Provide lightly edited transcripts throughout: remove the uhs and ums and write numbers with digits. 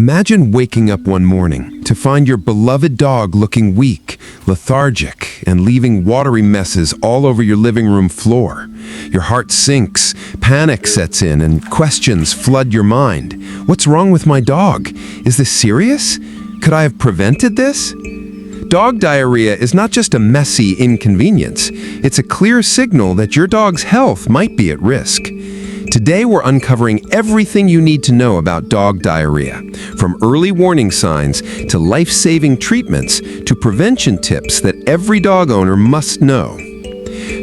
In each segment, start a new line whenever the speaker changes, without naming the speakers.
Imagine waking up one morning to find your beloved dog looking weak, lethargic, and leaving watery messes all over your living room floor. Your heart sinks, panic sets in, and questions flood your mind. What's wrong with my dog? Is this serious? Could I have prevented this? Dog diarrhea is not just a messy inconvenience. It's a clear signal that your dog's health might be at risk. Today we're uncovering everything you need to know about dog diarrhea, from early warning signs to life-saving treatments to prevention tips that every dog owner must know.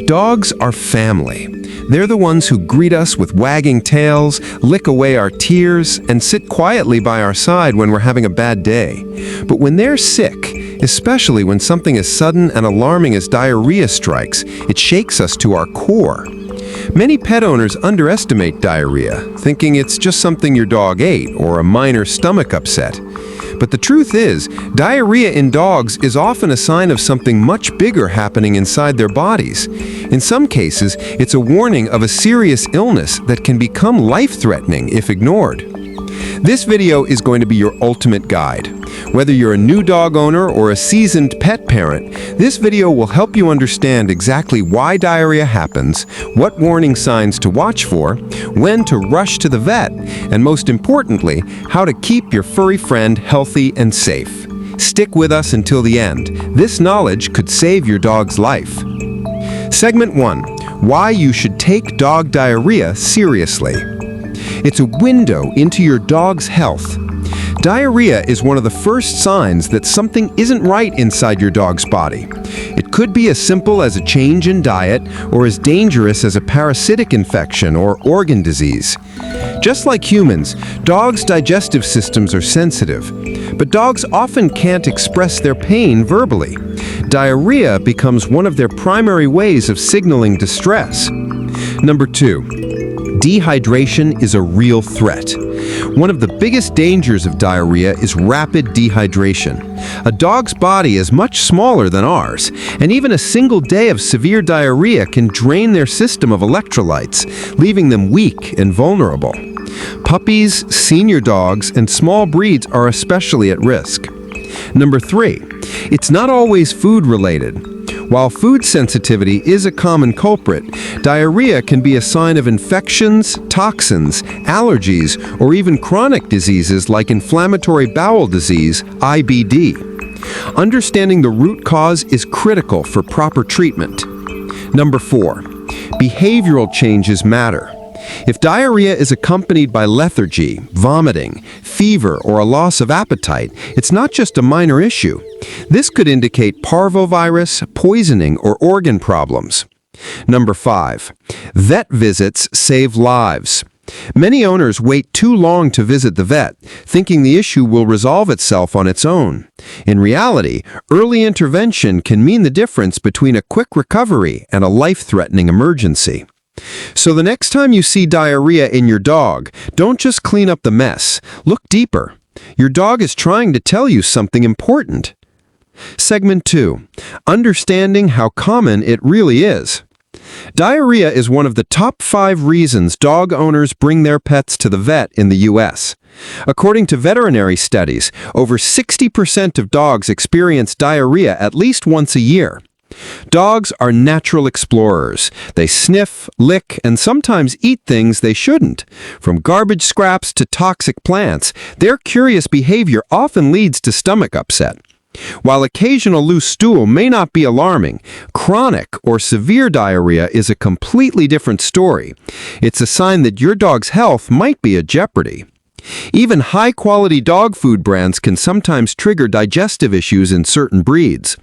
Dogs are family. They're the ones who greet us with wagging tails, lick away our tears, and sit quietly by our side when we're having a bad day. But when they're sick, especially when something as sudden and alarming as diarrhea strikes, it shakes us to our core. Many pet owners underestimate diarrhea, thinking it's just something your dog ate or a minor stomach upset. But the truth is, diarrhea in dogs is often a sign of something much bigger happening inside their bodies. In some cases, it's a warning of a serious illness that can become life-threatening if ignored. This video is going to be your ultimate guide. Whether you're a new dog owner or a seasoned pet parent, this video will help you understand exactly why diarrhea happens, what warning signs to watch for, when to rush to the vet, and most importantly, how to keep your furry friend healthy and safe. Stick with us until the end. This knowledge could save your dog's life. Segment 1. Why you should take dog diarrhea seriously. It's a window into your dog's health. Diarrhea is one of the first signs that something isn't right inside your dog's body. It could be as simple as a change in diet or as dangerous as a parasitic infection or organ disease. Just like humans, dogs' digestive systems are sensitive, but dogs often can't express their pain verbally. Diarrhea becomes one of their primary ways of signaling distress. Number 2. Dehydration is a real threat. One of the biggest dangers of diarrhea is rapid dehydration. A dog's body is much smaller than ours, and even a single day of severe diarrhea can drain their system of electrolytes, leaving them weak and vulnerable. Puppies, senior dogs, and small breeds are especially at risk. Number 3. It's not always food-related. While food sensitivity is a common culprit, diarrhea can be a sign of infections, toxins, allergies, or even chronic diseases like inflammatory bowel disease, IBD. Understanding the root cause is critical for proper treatment. Number 4. Behavioral changes matter. If diarrhea is accompanied by lethargy, vomiting, fever, or a loss of appetite, it's not just a minor issue. This could indicate parvovirus, poisoning, or organ problems. Number 5. Vet visits save lives. Many owners wait too long to visit the vet, thinking the issue will resolve itself on its own. In reality, early intervention can mean the difference between a quick recovery and a life-threatening emergency. So the next time you see diarrhea in your dog, don't just clean up the mess. Look deeper. Your dog is trying to tell you something important. Segment 2. Understanding how common it really is. Diarrhea is one of the top 5 reasons dog owners bring their pets to the vet in the U.S. According to veterinary studies, over 60% of dogs experience diarrhea at least once a year. Dogs are natural explorers. They sniff, lick, and sometimes eat things they shouldn't. From garbage scraps to toxic plants, their curious behavior often leads to stomach upset. While occasional loose stool may not be alarming, chronic or severe diarrhea is a completely different story. It's a sign that your dog's health might be at jeopardy. Even high-quality dog food brands can sometimes trigger digestive issues in certain breeds.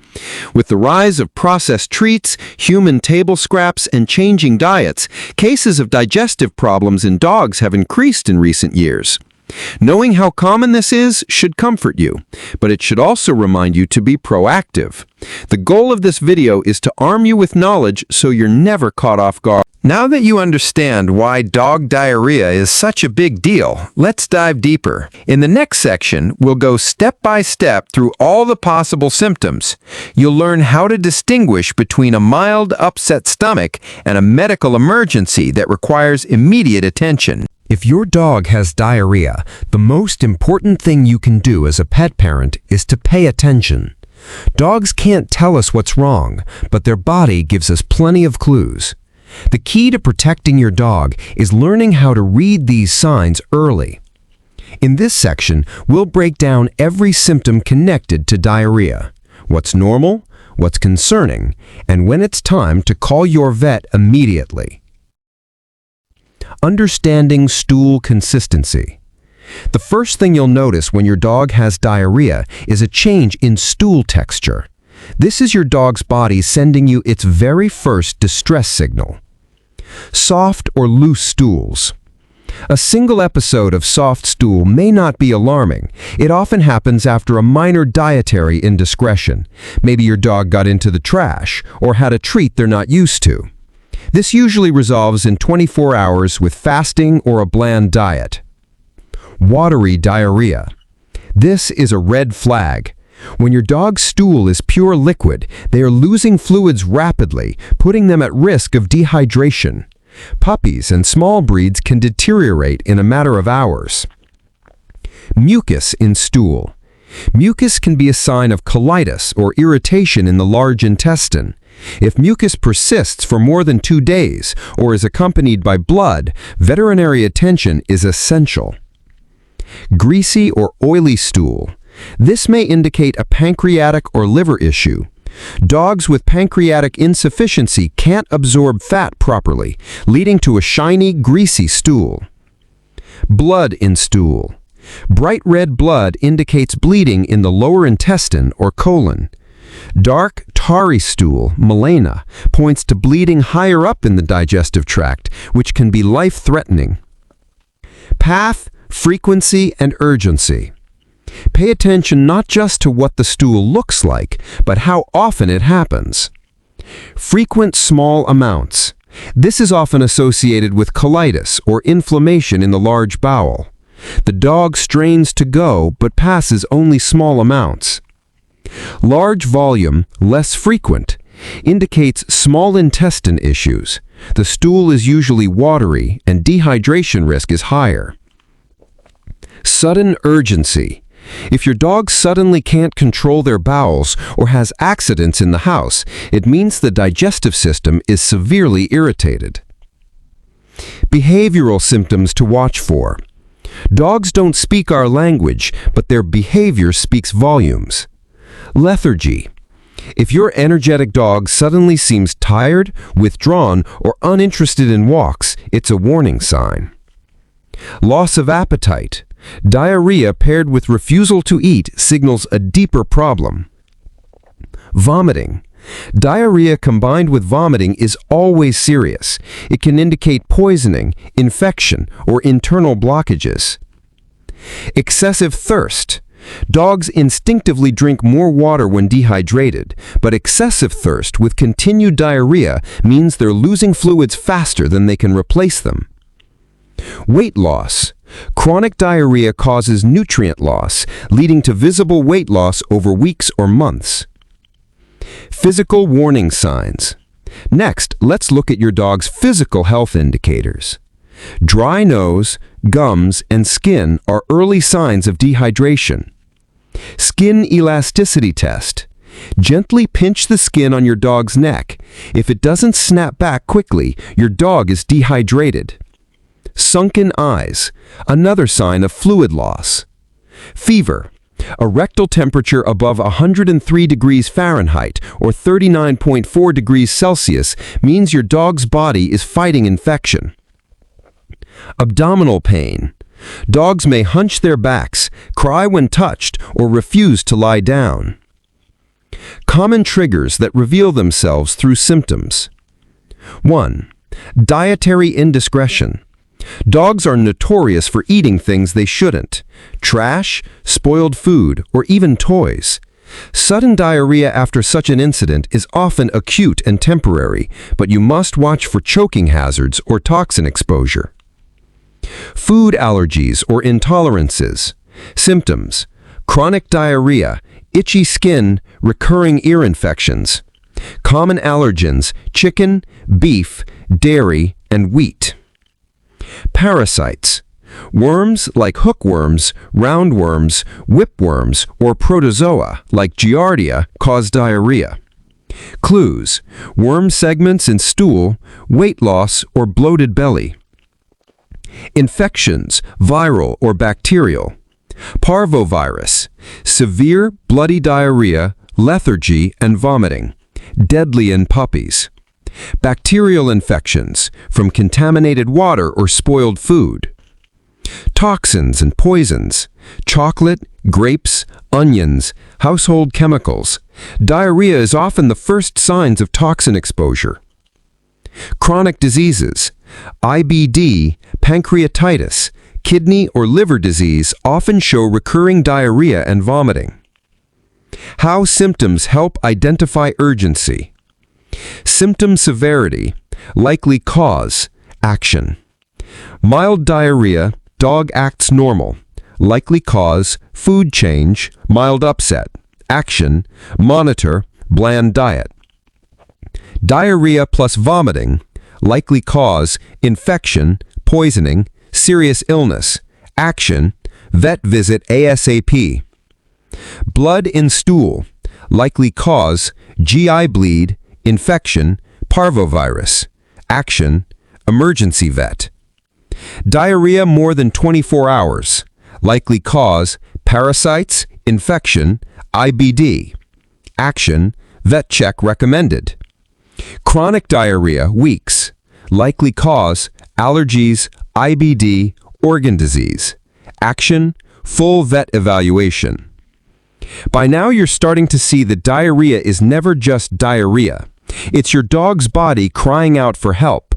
With the rise of processed treats, human table scraps, and changing diets, cases of digestive problems in dogs have increased in recent years. Knowing how common this is should comfort you, but it should also remind you to be proactive. The goal of this video is to arm you with knowledge so you're never caught off guard. Now that you understand why dog diarrhea is such a big deal, let's dive deeper. In the next section, we'll go step by step through all the possible symptoms. You'll learn how to distinguish between a mild upset stomach and a medical emergency that requires immediate attention.
If your dog has diarrhea, the most important thing you can do as a pet parent is to pay attention. Dogs can't tell us what's wrong, but their body gives us plenty of clues. The key to protecting your dog is learning how to read these signs early. In this section, we'll break down every symptom connected to diarrhea, what's normal, what's concerning, and when it's time to call your vet immediately. Understanding stool consistency. The first thing you'll notice when your dog has diarrhea is a change in stool texture. This is your dog's body sending you its very first distress signal. Soft or loose stools. A single episode of soft stool may not be alarming. It often happens after a minor dietary indiscretion. Maybe your dog got into the trash or had a treat they're not used to. This usually resolves in 24 hours with fasting or a bland diet. Watery diarrhea. This is a red flag. When your dog's stool is pure liquid, they are losing fluids rapidly, putting them at risk of dehydration. Puppies and small breeds can deteriorate in a matter of hours. Mucus in stool. Mucus can be a sign of colitis or irritation in the large intestine. If mucus persists for more than 2 days or is accompanied by blood, veterinary attention is essential. Greasy or oily stool. This may indicate a pancreatic or liver issue. Dogs with pancreatic insufficiency can't absorb fat properly, leading to a shiny, greasy stool. Blood in stool. Bright red blood indicates bleeding in the lower intestine or colon. Dark, tarry stool, melena, points to bleeding higher up in the digestive tract, which can be life-threatening. Path, frequency, and urgency. Pay attention not just to what the stool looks like, but how often it happens. Frequent small amounts. This is often associated with colitis or inflammation in the large bowel. The dog strains to go but passes only small amounts. Large volume, less frequent, indicates small intestine issues. The stool is usually watery and dehydration risk is higher. Sudden urgency. If your dog suddenly can't control their bowels or has accidents in the house, it means the digestive system is severely irritated. Behavioral symptoms to watch for. Dogs don't speak our language, but their behavior speaks volumes. Lethargy. If your energetic dog suddenly seems tired, withdrawn, or uninterested in walks, it's a warning sign. Loss of appetite. Diarrhea paired with refusal to eat signals a deeper problem. Vomiting. Diarrhea combined with vomiting is always serious. It can indicate poisoning, infection, or internal blockages. Excessive thirst. Dogs instinctively drink more water when dehydrated, but excessive thirst with continued diarrhea means they're losing fluids faster than they can replace them. Weight loss. Chronic diarrhea causes nutrient loss, leading to visible weight loss over weeks or months. Physical warning signs. Next, let's look at your dog's physical health indicators. Dry nose, gums, and skin are early signs of dehydration. Skin elasticity test. Gently pinch the skin on your dog's neck. If it doesn't snap back quickly, your dog is dehydrated. Sunken eyes, another sign of fluid loss. Fever. A rectal temperature above 103 degrees Fahrenheit or 39.4 degrees Celsius means your dog's body is fighting infection. Abdominal pain. Dogs may hunch their backs, cry when touched, or refuse to lie down. Common triggers that reveal themselves through symptoms. 1. Dietary indiscretion. Dogs are notorious for eating things they shouldn't. Trash, spoiled food, or even toys. Sudden diarrhea after such an incident is often acute and temporary, but you must watch for choking hazards or toxin exposure. Food allergies or intolerances. Symptoms: chronic diarrhea, itchy skin, recurring ear infections. Common allergens: chicken, beef, dairy, and wheat. Parasites. Worms like hookworms, roundworms, whipworms, or protozoa like Giardia cause diarrhea. Clues: worm segments in stool, weight loss, or bloated belly. Infections, viral or bacterial. Parvovirus, severe bloody diarrhea, lethargy, and vomiting, deadly in puppies. Bacterial infections from contaminated water or spoiled food. Toxins and poisons, chocolate, grapes, onions, household chemicals. Diarrhea is often the first signs of toxin exposure. Chronic diseases, IBD, pancreatitis, kidney or liver disease often show recurring diarrhea and vomiting. How symptoms help identify urgency. Symptom severity, likely cause, action. Mild diarrhea, dog acts normal, likely cause, food change, mild upset, action, monitor, bland diet. Diarrhea plus vomiting, likely cause, infection, poisoning, serious illness, action, vet visit ASAP. Blood in stool, likely cause, GI bleed, infection, parvovirus, action, emergency vet. Diarrhea more than 24 hours, likely cause, parasites, infection, IBD, action, vet check recommended. Chronic diarrhea, weeks, likely cause, allergies, IBD, organ disease, action, full vet evaluation. By now you're starting to see that diarrhea is never just diarrhea. It's your dog's body crying out for help.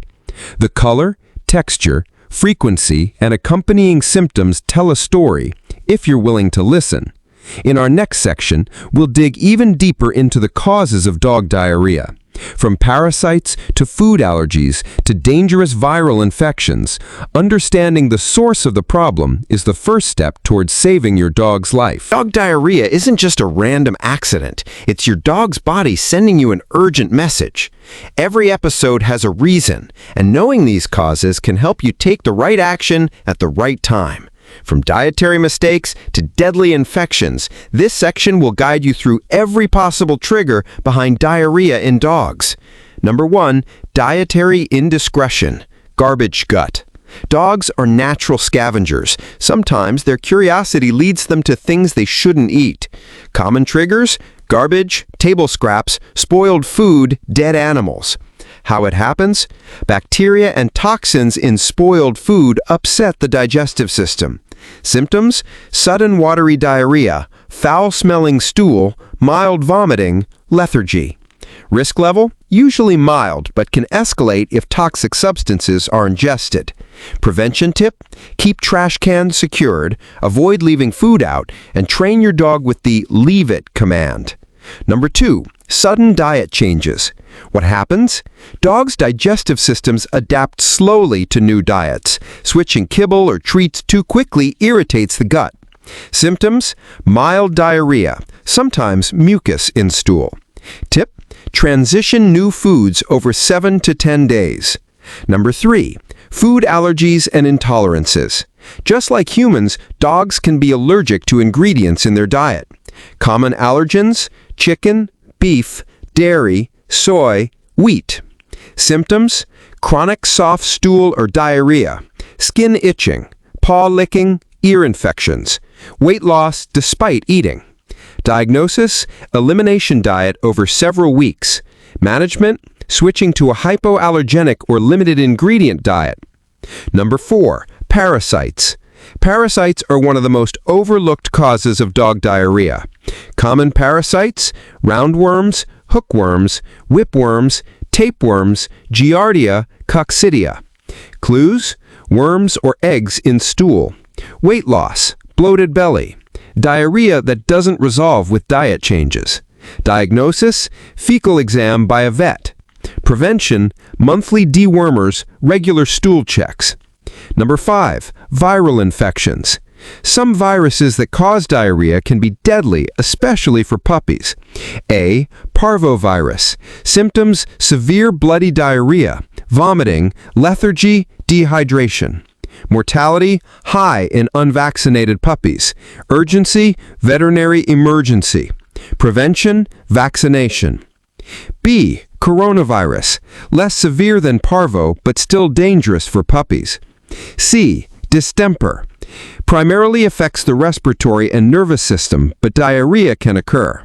The color, texture, frequency, and accompanying symptoms tell a story, if you're willing to listen. In our next section, we'll dig even deeper into the causes of dog diarrhea. From parasites to food allergies to dangerous viral infections, understanding the source of the problem is the first step towards saving your dog's life.
Dog diarrhea isn't just a random accident. It's your dog's body sending you an urgent message. Every episode has a reason, and knowing these causes can help you take the right action at the right time. From dietary mistakes to deadly infections, this section will guide you through every possible trigger behind diarrhea in dogs. Number 1, dietary indiscretion, garbage gut. Dogs are natural scavengers. Sometimes their curiosity leads them to things they shouldn't eat. Common triggers: garbage, table scraps, spoiled food, dead animals. How it happens? Bacteria and toxins in spoiled food upset the digestive system. Symptoms: sudden watery diarrhea, foul-smelling stool, mild vomiting, lethargy. Risk level: usually mild, but can escalate if toxic substances are ingested. Prevention tip: keep trash cans secured, avoid leaving food out, and train your dog with the "leave it" command. Number 2, sudden diet changes. What happens? Dogs' digestive systems adapt slowly to new diets. Switching kibble or treats too quickly irritates the gut. Symptoms: mild diarrhea, sometimes mucus in stool. Tip: transition new foods over 7 to 10 days. Number 3, food allergies and intolerances. Just like humans, dogs can be allergic to ingredients in their diet. Common allergens: chicken, beef, dairy, soy, wheat. Symptoms: chronic soft stool or diarrhea, skin itching, paw licking, ear infections, weight loss despite eating. Diagnosis: elimination diet over several weeks. Management: switching to a hypoallergenic or limited ingredient diet. Number 4, parasites. Parasites are one of the most overlooked causes of dog diarrhea. Common parasites: roundworms, hookworms, whipworms, tapeworms, Giardia, coccidia. Clues: worms or eggs in stool. Weight loss, bloated belly. Diarrhea that doesn't resolve with diet changes. Diagnosis: fecal exam by a vet. Prevention: monthly dewormers, regular stool checks. Number 5, viral infections. Some viruses that cause diarrhea can be deadly, especially for puppies. A. Parvovirus. Symptoms: severe bloody diarrhea, vomiting, lethargy, dehydration.
Mortality, high in unvaccinated puppies. Urgency, veterinary emergency. Prevention, vaccination. B. Coronavirus, less severe than parvo, but still dangerous for puppies. C. Distemper, primarily affects the respiratory and nervous system, but diarrhea can occur.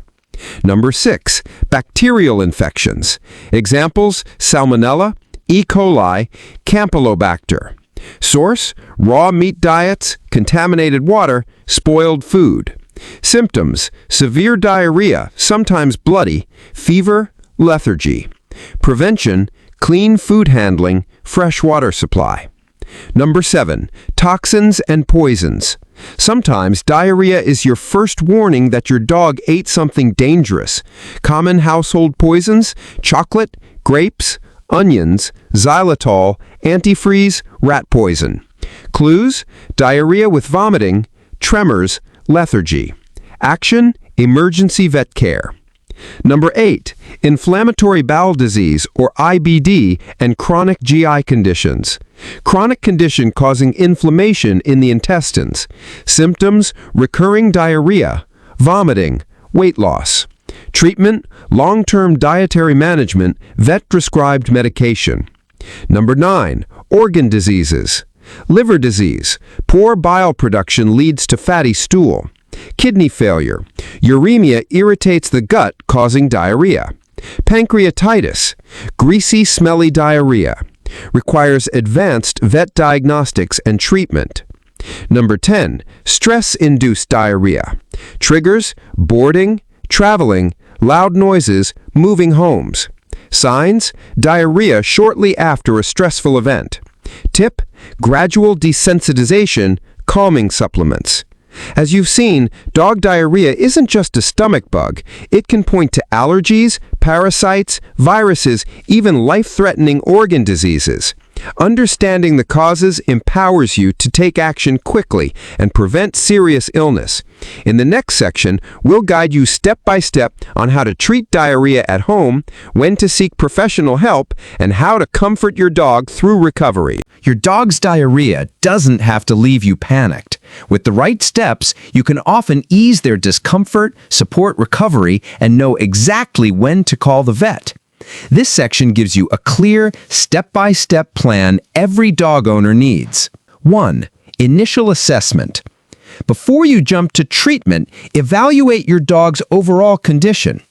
Number 6. Bacterial infections. Examples, Salmonella, E. coli, Campylobacter. Source, raw meat diets, contaminated water, spoiled food. Symptoms, severe diarrhea, sometimes bloody, fever, lethargy. Prevention, clean food handling, fresh water supply. Number 7. Toxins and poisons. Sometimes diarrhea is your first warning that your dog ate something dangerous. Common household poisons, chocolate, grapes, onions, xylitol, antifreeze, rat poison. Clues, diarrhea with vomiting, tremors, lethargy. Action, emergency vet care. Number 8. Inflammatory bowel disease, or IBD, and chronic GI conditions. Chronic condition causing inflammation in the intestines. Symptoms, recurring diarrhea, vomiting, weight loss. Treatment, long-term dietary management, vet-prescribed medication. Number 9. Organ diseases. Liver disease, poor bile production leads to fatty stool. Kidney failure. Uremia irritates the gut, causing diarrhea. Pancreatitis. Greasy, smelly diarrhea. Requires advanced vet diagnostics and treatment. Number 10. Stress-induced diarrhea. Triggers, boarding, traveling, loud noises, moving homes. Signs, diarrhea shortly after a stressful event. Tip, gradual desensitization, calming supplements. As you've seen, dog diarrhea isn't just a stomach bug. It can point to allergies, parasites, viruses, even life-threatening organ diseases. Understanding the causes empowers you to take action quickly and prevent serious illness. In the next section, we'll guide you step by step on how to treat diarrhea at home, when to seek professional help, and how to comfort your dog through recovery.
Your dog's diarrhea doesn't have to leave you panicked. With the right steps, you can often ease their discomfort, support recovery, and know exactly when to call the vet. This section gives you a clear, step-by-step plan every dog owner needs. 1. Initial assessment. Before you jump to treatment, evaluate your dog's overall condition.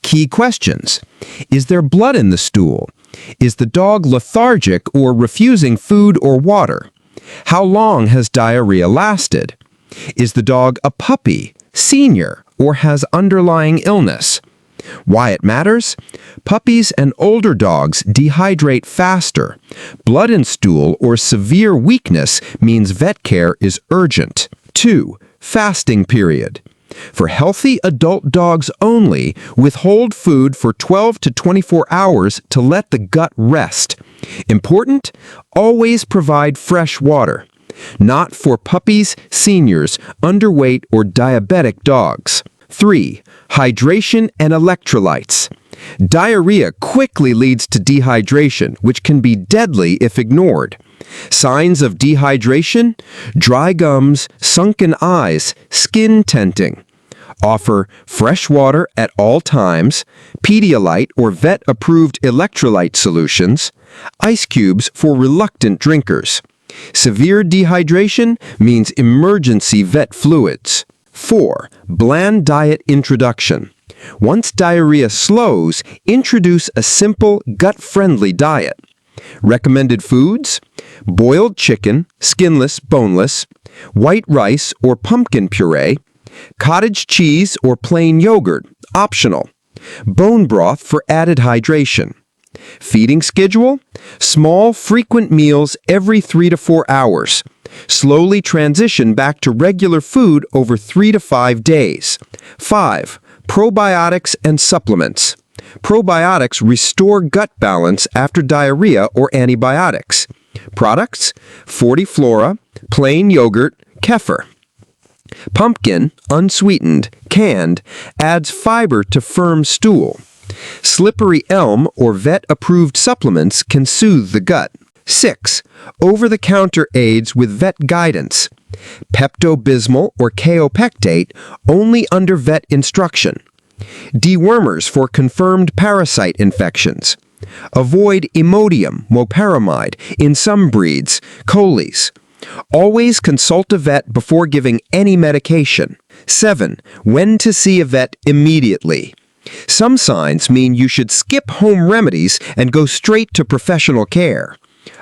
Key questions. Is there blood in the stool? Is the dog lethargic or refusing food or water? How long has diarrhea lasted? Is the dog a puppy, senior, or has underlying illness? Why it matters? Puppies and older dogs dehydrate faster. Blood in stool or severe weakness means vet care is urgent. 2. Fasting period. For healthy adult dogs only, withhold food for 12 to 24 hours to let the gut rest. Important? Always provide fresh water. Not for puppies, seniors, underweight, or diabetic dogs. 3. Hydration and electrolytes. Diarrhea quickly leads to dehydration, which can be deadly if ignored. Signs of dehydration? Dry gums, sunken eyes, skin tenting. Offer fresh water at all times, Pedialyte or vet-approved electrolyte solutions, ice cubes for reluctant drinkers. Severe dehydration means emergency vet fluids. 4. Bland diet introduction. Once diarrhea slows, introduce a simple, gut-friendly diet. Recommended foods? Boiled chicken, skinless, boneless, white rice or pumpkin puree, cottage cheese or plain yogurt, optional. Bone broth for added hydration. Feeding schedule? Small, frequent meals every 3 to 4 hours. Slowly transition back to regular food over 3 to 5 days. 5. Probiotics and supplements. Probiotics restore gut balance after diarrhea or antibiotics. Products? 40 Flora, plain yogurt, kefir. Pumpkin, unsweetened, canned, adds fiber to firm stool. Slippery elm or vet-approved supplements can soothe the gut. 6. Over-the-counter aids with vet guidance. Pepto-Bismol or kaopectate only under vet instruction. Dewormers for confirmed parasite infections. Avoid Imodium loperamide in some breeds, coles. Always consult a vet before giving any medication. 7. When to see a vet immediately. Some signs mean you should skip home remedies and go straight to professional care.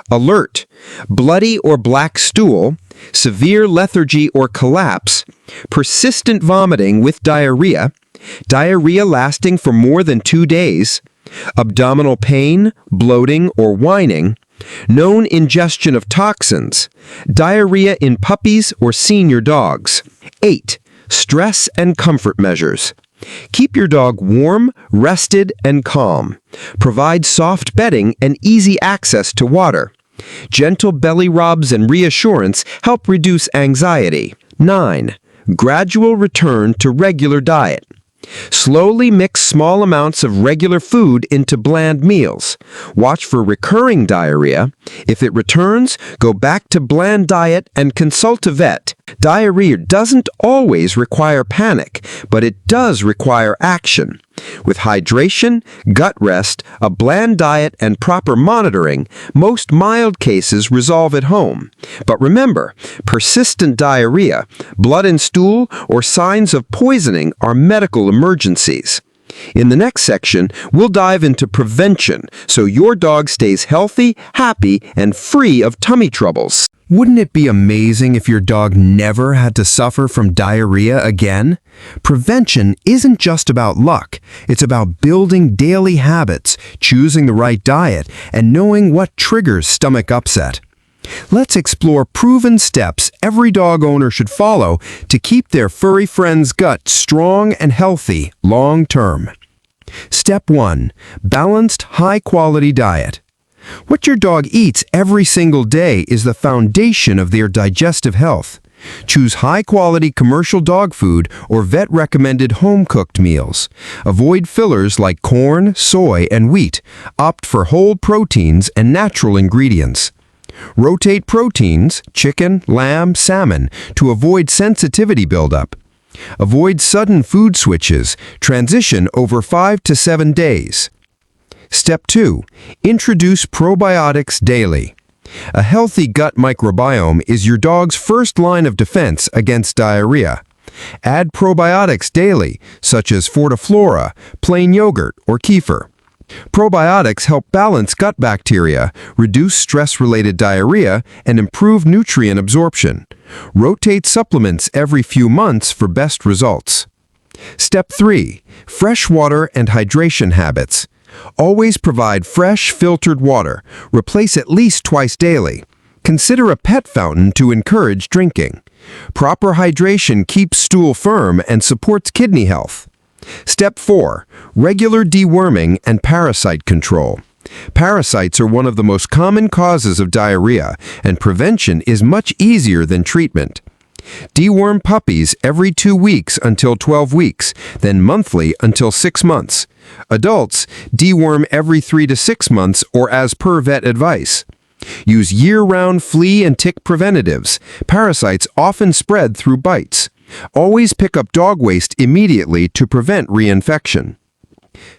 Alert: bloody or black stool, severe lethargy or collapse, persistent vomiting with diarrhea, diarrhea lasting for more than 2 days, abdominal pain, bloating, or whining, known ingestion of toxins, diarrhea in puppies or senior dogs. 8. Stress and comfort measures. Keep your dog warm, rested, and calm. Provide soft bedding and easy access to water. Gentle belly rubs and reassurance help reduce anxiety. 9. Gradual return to regular diet. Slowly mix small amounts of regular food into bland meals. Watch for recurring diarrhea. If it returns, go back to bland diet and consult a vet. Diarrhea doesn't always require panic, but it does require action. With hydration, gut rest, a bland diet, and proper monitoring, most mild cases resolve at home. But remember, persistent diarrhea, blood and stool, or signs of poisoning are medical emergencies. In the next section, we'll dive into prevention so your dog stays healthy, happy, and free of tummy troubles.
Wouldn't it be amazing if your dog never had to suffer from diarrhea again? Prevention isn't just about luck. It's about building daily habits, choosing the right diet, and knowing what triggers stomach upset. Let's explore proven steps every dog owner should follow to keep their furry friend's gut strong and healthy long term. Step 1. Balanced, high-quality diet. What your dog eats every single day is the foundation of their digestive health. Choose high-quality commercial dog food or vet-recommended home-cooked meals. Avoid fillers like corn, soy, and wheat. Opt for whole proteins and natural ingredients. Rotate proteins, chicken, lamb, salmon, to avoid sensitivity buildup. Avoid sudden food switches. Transition over 5 to 7 days. Step 2. Introduce probiotics daily. A healthy gut microbiome is your dog's first line of defense against diarrhea. Add probiotics daily, such as Fortiflora, plain yogurt, or kefir. Probiotics help balance gut bacteria, reduce stress-related diarrhea, and improve nutrient absorption. Rotate supplements every few months for best results. Step 3. Fresh water and hydration habits. Always provide fresh, filtered water. Replace at least twice daily. Consider a pet fountain to encourage drinking. Proper hydration keeps stool firm and supports kidney health. Step 4. Regular deworming and parasite control. Parasites are one of the most common causes of diarrhea, and prevention is much easier than treatment. Deworm puppies every 2 weeks until 12 weeks, then monthly until 6 months. Adults deworm every 3 to 6 months or as per vet advice. Use year-round flea and tick preventatives. Parasites often spread through bites. Always pick up dog waste immediately to prevent reinfection.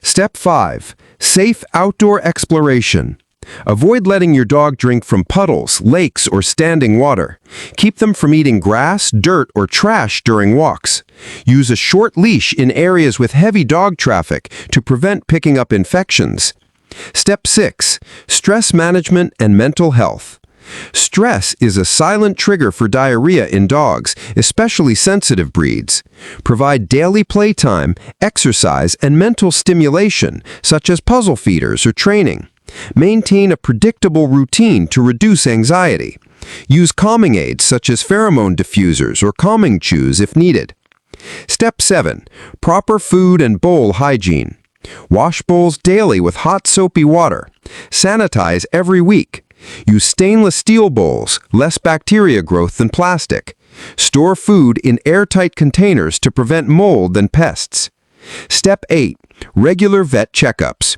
Step 5. Safe outdoor exploration. Avoid letting your dog drink from puddles, lakes, or standing water. Keep them from eating grass, dirt, or trash during walks. Use a short leash in areas with heavy dog traffic to prevent picking up infections. Step 6. Stress management and mental health. Stress is a silent trigger for diarrhea in dogs, especially sensitive breeds. Provide daily playtime, exercise, and mental stimulation, such as puzzle feeders or training. Maintain a predictable routine to reduce anxiety. Use calming aids such as pheromone diffusers or calming chews if needed. Step 7. Proper food and bowl hygiene. Wash bowls daily with hot soapy water. Sanitize every week. Use stainless steel bowls, less bacteria growth than plastic. Store food in airtight containers to prevent mold and pests. Step 8. Regular vet checkups.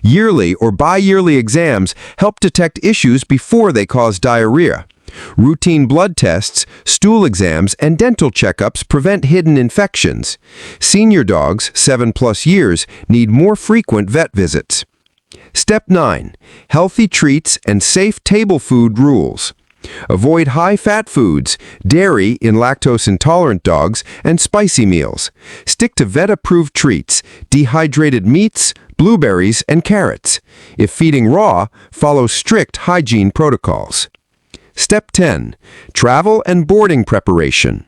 Yearly or bi-yearly exams help detect issues before they cause diarrhea. Routine blood tests, stool exams, and dental checkups prevent hidden infections. Senior dogs, 7+ years, need more frequent vet visits. Step 9. Healthy treats and safe table food rules. Avoid high-fat foods, dairy in lactose-intolerant dogs, and spicy meals. Stick to vet-approved treats, dehydrated meats, blueberries, and carrots. If feeding raw, follow strict hygiene protocols. Step 10. Travel and boarding preparation.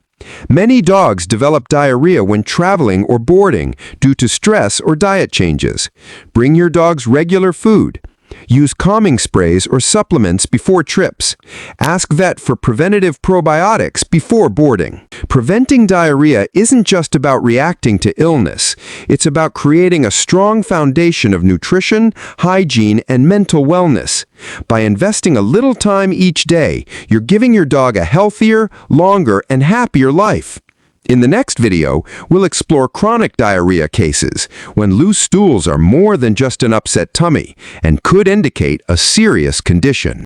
Many dogs develop diarrhea when traveling or boarding due to stress or diet changes. Bring your dog's regular food. Use calming sprays or supplements before trips. Ask vet for preventative probiotics before boarding. Preventing diarrhea isn't just about reacting to illness. It's about creating a strong foundation of nutrition, hygiene, and mental wellness. By investing a little time each day, you're giving your dog a healthier, longer, and happier life. In the next video, we'll explore chronic diarrhea cases, when loose stools are more than just an upset tummy and could indicate a serious condition.